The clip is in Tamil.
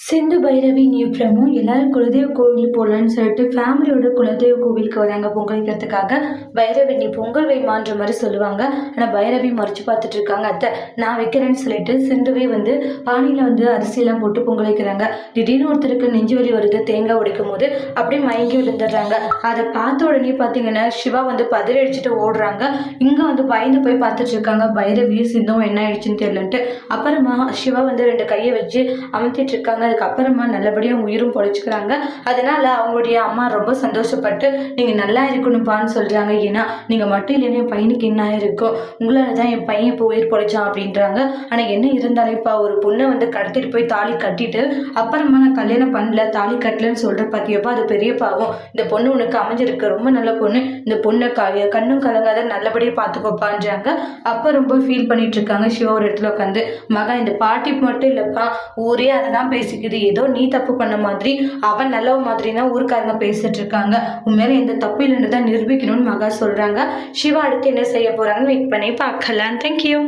சிந்து பைரவி நியூ ப்ரமோ எல்லாரும் குலதெய்வ கோவில் போகலான்னு சொல்லிட்டு ஃபேமிலியோட குலதெய்வ கோவிலுக்கு வராங்க பொங்கல் வைக்கிறதுக்காக. பைரவி நீ பொங்கல் வைமான்ற மாதிரி சொல்லுவாங்க. ஆனால் பைரவி மறைச்சு பார்த்துட்டு இருக்காங்க. அத்தை நான் வைக்கிறேன்னு சொல்லிட்டு சிந்துவே பானியில் அரிசியெல்லாம் போட்டு பொங்கல் வைக்கிறாங்க. திடீர்னு ஒருத்தருக்கு நெஞ்சு வலி வருது. தேங்காய் உடைக்கும் போது அப்படியே மயங்கி விழுந்துடுறாங்க. அதை பார்த்த உடனே பார்த்தீங்கன்னா சிவா பதறி அடிச்சுட்டு ஓடுறாங்க. இங்கே பயந்து போய் பார்த்துட்டு இருக்காங்க. பைரவியும் சிந்துவும் என்ன ஆயிடுச்சுன்னு தெரியலன்ட்டு. அப்புறமா சிவா 2 கையை வச்சு அமுத்திட்டு இருக்காங்க. அதுக்கப்புறமா நல்லபடியாக உயிரும் பொழைச்சிக்கிறாங்க. அதனால அவங்களுடைய அம்மா ரொம்ப சந்தோஷப்பட்டு நீங்கள் நல்லா இருக்கணும்ப்பான்னு சொல்கிறாங்க. ஏன்னா நீங்கள் மட்டும் இல்லைன்னா என் பையனுக்கு என்ன ஆயிருக்கும், உங்களால் தான் என் பையன் இப்போ உயிர் பொழைச்சான் அப்படின்றாங்க. ஆனால் என்ன இருந்தாலேப்பா ஒரு பொண்ணை கடத்திட்டு போய் தாலி கட்டிட்டு அப்புறமா நான் கல்யாணம் பண்ணல தாலி கட்டலன்னு சொல்கிற பார்த்தியப்பா அது பெரிய பாவம். இந்த பொண்ணு உனக்கு அமைஞ்சிருக்கு, ரொம்ப நல்ல பொண்ணு, இந்த பொண்ணை கண்ணும் கலங்காத நல்லபடியாக பார்த்துக்கோப்பான்றாங்க. அப்போ ரொம்ப ஃபீல் பண்ணிட்டு இருக்காங்க. சிவா ஒரு இடத்துல உட்காந்து, மகா இந்த பாட்டி மட்டும் இல்லைப்பா ஊரே அதை தான் பேசிக்குது, ஏதோ நீ தப்பு பண்ண மாதிரி அவன் நல்ல மாதிரி தான் ஊருக்காரங்க பேசிட்டு இருக்காங்க, உண்மையில எந்த தப்பு இல்லைன்னு தான் நிரூபிக்கணும்னு மகா சொல்றாங்க. சிவா அடுத்து என்ன செய்ய போறாங்கன்னு வெயிட் பண்ணி பார்க்கலாம். தேங்க்யூ.